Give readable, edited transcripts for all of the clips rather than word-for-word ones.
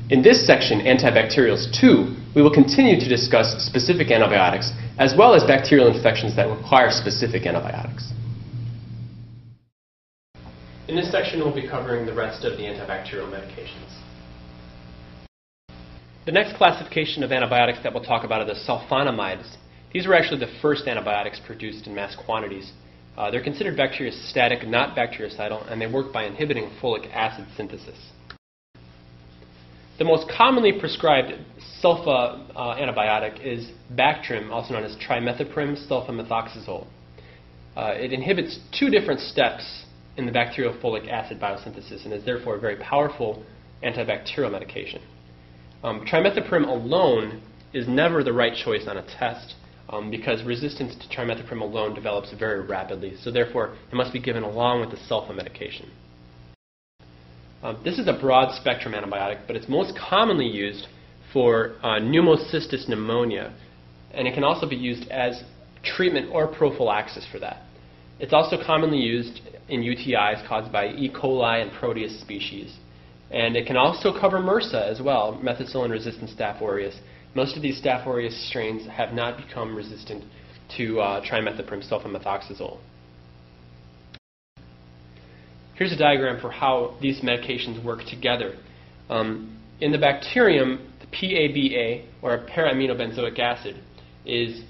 In this section, Antibacterials II, we will continue to discuss specific antibiotics as well as bacterial infections that require specific antibiotics. In this section, we'll be covering the rest of the antibacterial medications. The next classification of antibiotics that we'll talk about are the sulfonamides. These were actually the first antibiotics produced in mass quantities. They're considered bacteriostatic, not bactericidal, and they work by inhibiting folic acid synthesis. The most commonly prescribed sulfa antibiotic is Bactrim, also known as trimethoprim sulfamethoxazole. It inhibits two different steps in the bacterial folic acid biosynthesis and is therefore a very powerful antibacterial medication. Trimethoprim alone is never the right choice on a test because resistance to trimethoprim alone develops very rapidly, so therefore it must be given along with the sulfa medication. This is a broad spectrum antibiotic, but it's most commonly used for pneumocystis pneumonia, and it can also be used as treatment or prophylaxis for that. It's also commonly used in UTIs caused by E. coli and Proteus species. And it can also cover MRSA as well, methicillin-resistant Staph aureus. Most of these Staph aureus strains have not become resistant to trimethoprim sulfamethoxazole. Here's a diagram for how these medications work together. In the bacterium, the PABA, or para-aminobenzoic acid, is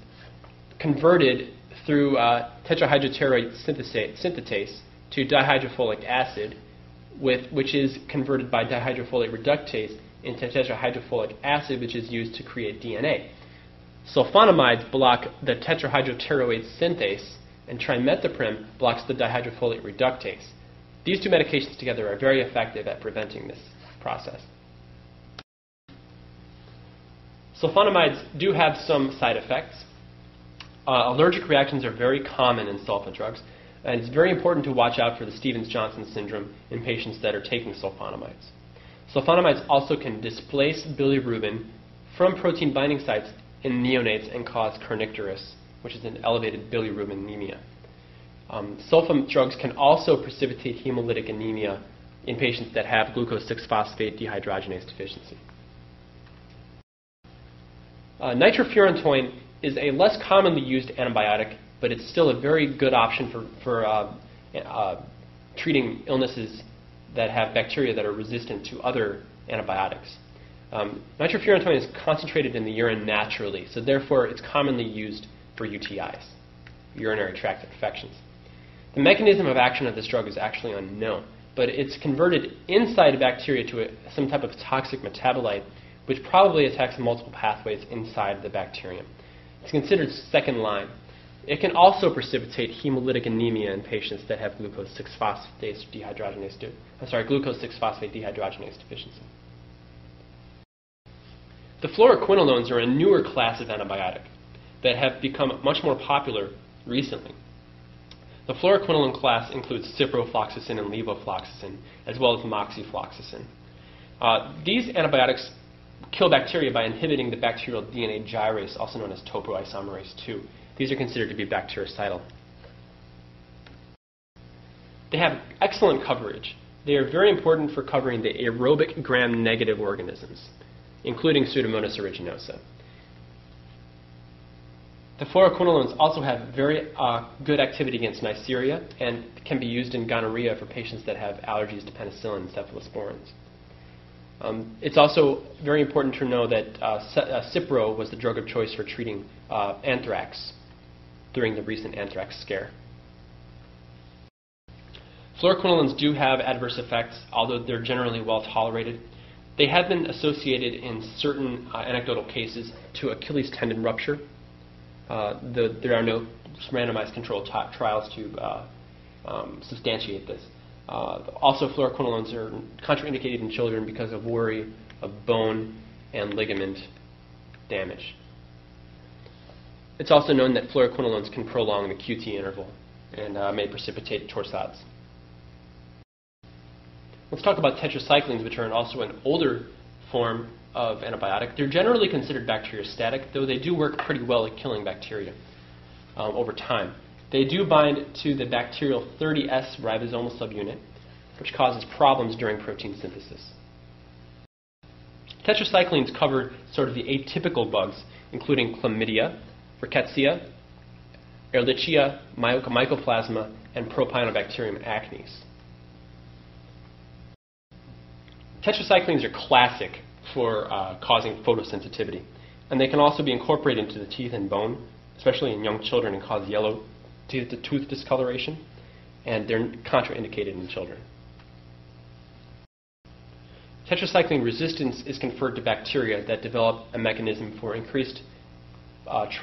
converted through tetrahydroteroate synthetase to dihydrofolic acid, which is converted by dihydrofolate reductase into tetrahydrofolic acid, which is used to create DNA. Sulfonamides block the tetrahydroteroate synthase, and trimethoprim blocks the dihydrofolate reductase. These two medications together are very effective at preventing this process. Sulfonamides do have some side effects. Allergic reactions are very common in sulfa drugs, and it's very important to watch out for the Stevens-Johnson syndrome in patients that are taking sulfonamides. Sulfonamides also can displace bilirubin from protein binding sites in neonates and cause kernicterus, which is an elevated bilirubin anemia. Sulfa drugs can also precipitate hemolytic anemia in patients that have glucose 6-phosphate dehydrogenase deficiency. Nitrofurantoin is a less commonly used antibiotic, but it's still a very good option for treating illnesses that have bacteria that are resistant to other antibiotics. Nitrofurantoin is concentrated in the urine naturally, so therefore it's commonly used for UTIs, urinary tract infections. The mechanism of action of this drug is actually unknown, but it's converted inside a bacteria to some type of toxic metabolite, which probably attacks multiple pathways inside the bacterium. It's considered second line. It can also precipitate hemolytic anemia in patients that have glucose 6-phosphate dehydrogenase deficiency. The fluoroquinolones are a newer class of antibiotic that have become much more popular recently. The fluoroquinolone class includes ciprofloxacin and levofloxacin, as well as moxifloxacin. These antibiotics kill bacteria by inhibiting the bacterial DNA gyrase, also known as topoisomerase II. These are considered to be bactericidal. They have excellent coverage. They are very important for covering the aerobic gram-negative organisms, including Pseudomonas aeruginosa. The fluoroquinolones also have very good activity against Neisseria and can be used in gonorrhea for patients that have allergies to penicillin and cephalosporins. It's also very important to know that Cipro was the drug of choice for treating anthrax during the recent anthrax scare. Fluoroquinolones do have adverse effects, although they're generally well tolerated. They have been associated in certain anecdotal cases to Achilles tendon rupture. There are no randomized controlled trials to substantiate this. Also, fluoroquinolones are contraindicated in children because of worry of bone and ligament damage. It's also known that fluoroquinolones can prolong the QT interval and may precipitate torsades. Let's talk about tetracyclines, which are also an older form of antibiotic. They're generally considered bacteriostatic, though they do work pretty well at killing bacteria over time. They do bind to the bacterial 30S ribosomal subunit, which causes problems during protein synthesis. Tetracyclines cover sort of the atypical bugs, including chlamydia, rickettsia, ehrlichia, mycoplasma, and propionibacterium acnes. Tetracyclines are classic for causing photosensitivity, and they can also be incorporated into the teeth and bone, especially in young children, and cause yellow tooth discoloration, and they're contraindicated in children. Tetracycline resistance is conferred to bacteria that develop a mechanism for increased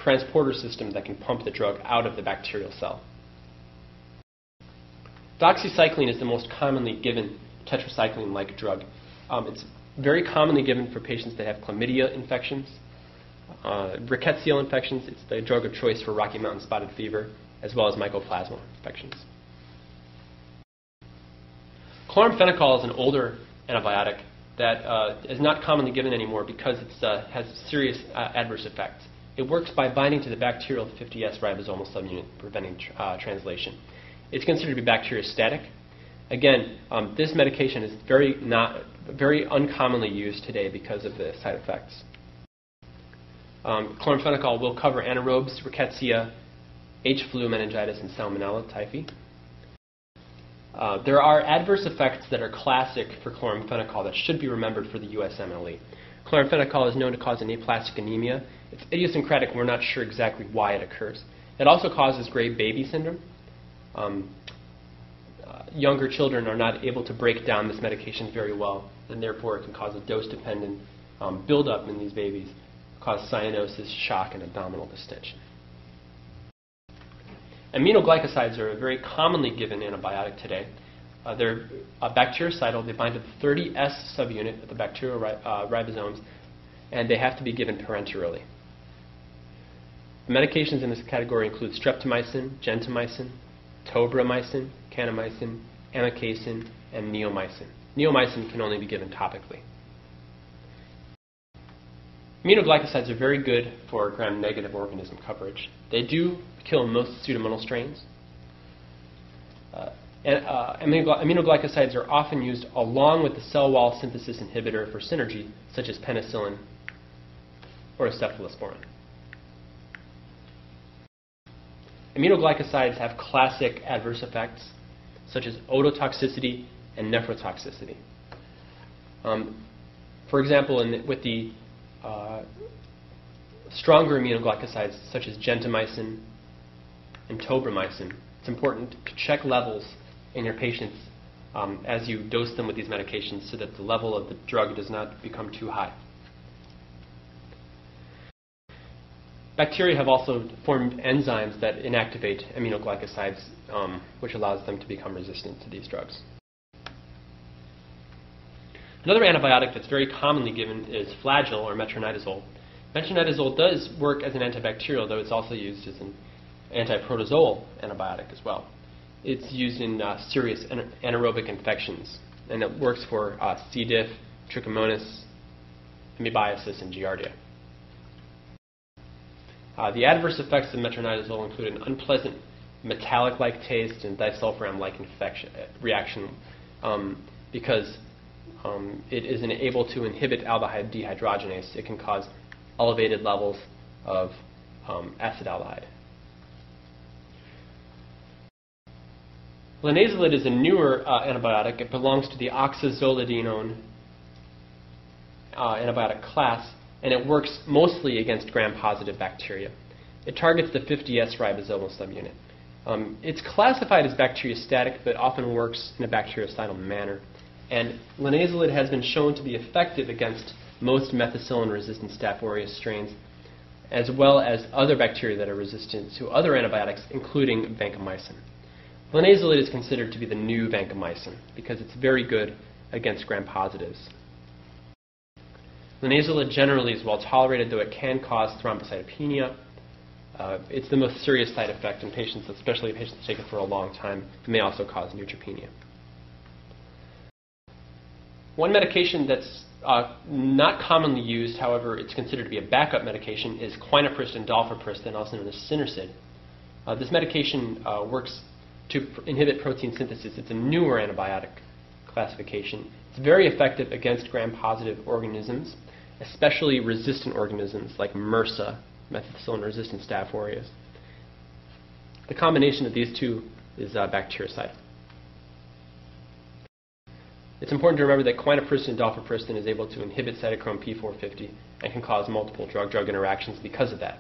transporter system that can pump the drug out of the bacterial cell. Doxycycline is the most commonly given tetracycline-like drug. It's very commonly given for patients that have chlamydia infections, rickettsial infections. It's the drug of choice for Rocky Mountain spotted fever, as well as mycoplasma infections. Chloramphenicol is an older antibiotic that is not commonly given anymore because it has serious adverse effects. It works by binding to the bacterial 50S ribosomal subunit, preventing translation. It's considered to be bacteriostatic. Again, this medication is very uncommonly used today because of the side effects. Chloramphenicol will cover anaerobes, rickettsia, H. flu, meningitis, and salmonella typhi. There are adverse effects that are classic for chloramphenicol that should be remembered for the USMLE. Chloramphenicol is known to cause anaplastic anemia. It's idiosyncratic. We're not sure exactly why it occurs. It also causes gray baby syndrome. Younger children are not able to break down this medication very well, and therefore it can cause a dose-dependent buildup in these babies, cause cyanosis, shock, and abdominal distension. Aminoglycosides are a very commonly given antibiotic today. They're bactericidal. They bind to the 30S subunit of the bacterial ribosomes, and they have to be given parenterally. The medications in this category include streptomycin, gentamicin, tobramycin, kanamycin, amikacin, and neomycin. Neomycin can only be given topically. Aminoglycosides are very good for gram-negative organism coverage. They do kill most Pseudomonas strains. Aminoglycosides are often used along with the cell wall synthesis inhibitor for synergy, such as penicillin or cephalosporin. Aminoglycosides have classic adverse effects, such as ototoxicity and nephrotoxicity. For example, with the stronger aminoglycosides, such as gentamicin and tobramycin, it's important to check levels in your patients as you dose them with these medications so that the level of the drug does not become too high. Bacteria have also formed enzymes that inactivate aminoglycosides, which allows them to become resistant to these drugs. Another antibiotic that's very commonly given is Flagyl or metronidazole. Metronidazole does work as an antibacterial, though it's also used as an antiprotozoal antibiotic as well. It's used in serious anaerobic infections, and it works for C. diff, trichomonas, amoebiasis, and giardia. The adverse effects of metronidazole include an unpleasant metallic-like taste and disulfiram-like reaction because it isn't able to inhibit aldehyde dehydrogenase. It can cause elevated levels of acetaldehyde. Linezolid is a newer antibiotic. It belongs to the oxazolidinone antibiotic class, and it works mostly against gram-positive bacteria. It targets the 50S ribosomal subunit. It's classified as bacteriostatic, but often works in a bactericidal manner. And linezolid has been shown to be effective against most methicillin-resistant Staph aureus strains, as well as other bacteria that are resistant to other antibiotics, including vancomycin. Linezolid is considered to be the new vancomycin because it's very good against gram-positives. Linezolid generally is well tolerated, though it can cause thrombocytopenia. It's the most serious side effect in patients, especially patients taken for a long time. It may also cause neutropenia. One medication that's not commonly used, however, it's considered to be a backup medication, is quinaprist and dalfaprist, also known as Sinercid. This medication works to inhibit protein synthesis. It's a newer antibiotic classification. It's very effective against gram-positive organisms. especially resistant organisms like MRSA, methicillin-resistant Staph aureus. The combination of these two is bactericide. It's important to remember that quinaprisin and dalfaprisin is able to inhibit cytochrome P450 and can cause multiple drug-drug interactions because of that.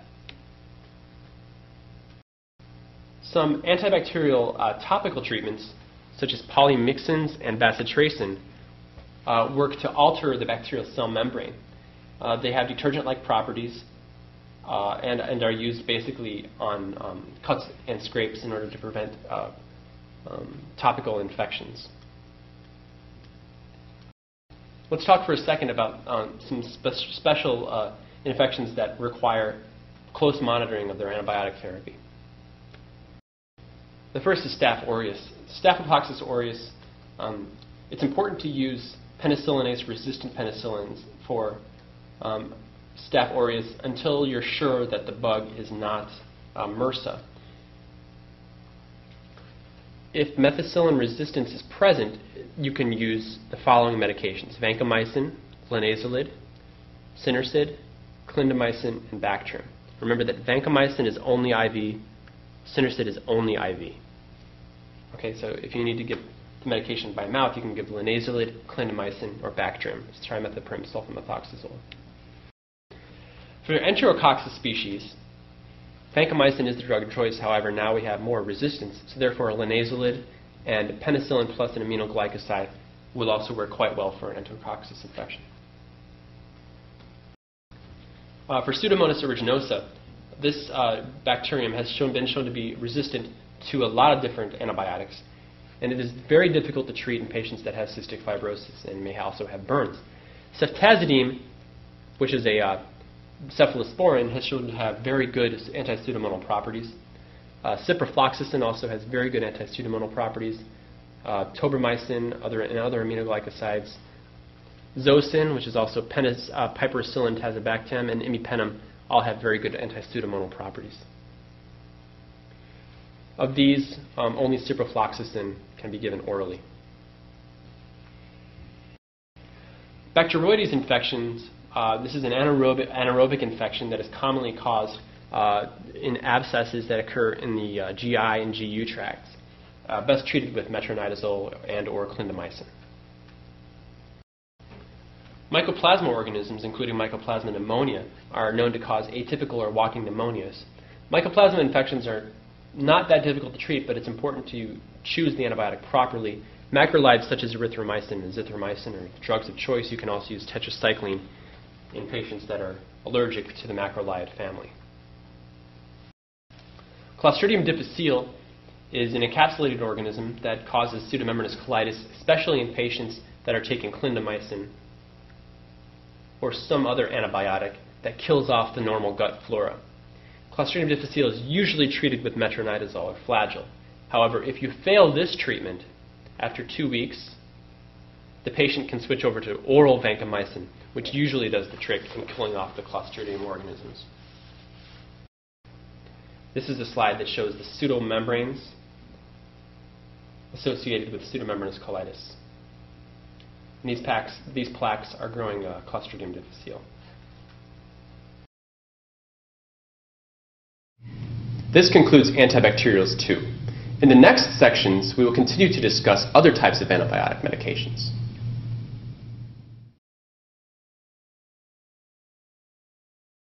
Some antibacterial topical treatments, such as polymyxins and bacitracin, work to alter the bacterial cell membrane. They have detergent-like properties and are used basically on cuts and scrapes in order to prevent topical infections. Let's talk for a second about some special infections that require close monitoring of their antibiotic therapy. The first is Staph aureus. Staphylococcus aureus, it's important to use penicillinase-resistant penicillins for Staph aureus until you're sure that the bug is not MRSA. If methicillin resistance is present, you can use the following medications: vancomycin, linezolid, Sinusid, clindamycin, and Bactrim. Remember that vancomycin is only IV, Sinusid is only IV. Okay, so if you need to give the medication by mouth, you can give linezolid, clindamycin, or Bactrim. It's trimethoprim sulfamethoxazole. For Enterococcus species, vancomycin is the drug of choice. However, now we have more resistance, so therefore linezolid and penicillin plus an aminoglycoside will also work quite well for an Enterococcus infection. For Pseudomonas aeruginosa, this bacterium has been shown to be resistant to a lot of different antibiotics, and it is very difficult to treat in patients that have cystic fibrosis and may also have burns. Ceftazidime, which is a cephalosporin, has shown to have very good anti-pseudomonal properties. Ciprofloxacin also has very good anti-pseudomonal properties. Tobramycin and other aminoglycosides. Zosyn, which is also piperacillin tazobactam, and imipenem all have very good anti-pseudomonal properties. Of these, only ciprofloxacin can be given orally. Bacteroides infections, this is an anaerobic infection that is commonly caused in abscesses that occur in the GI and GU tracts, best treated with metronidazole and or clindamycin. Mycoplasma organisms, including Mycoplasma pneumonia, are known to cause atypical or walking pneumonias. Mycoplasma infections are not that difficult to treat, but it's important to choose the antibiotic properly. Macrolides such as erythromycin and zithromycin are drugs of choice. You can also use tetracycline in patients that are allergic to the macrolide family. Clostridium difficile is an encapsulated organism that causes pseudomembranous colitis, especially in patients that are taking clindamycin or some other antibiotic that kills off the normal gut flora. Clostridium difficile is usually treated with metronidazole or Flagyl. However, if you fail this treatment, after 2 weeks, the patient can switch over to oral vancomycin, which usually does the trick in killing off the Clostridium organisms. This is a slide that shows the pseudomembranes associated with pseudomembranous colitis. And these plaques are growing Clostridium difficile. This concludes Antibacterials II. In the next sections, we will continue to discuss other types of antibiotic medications.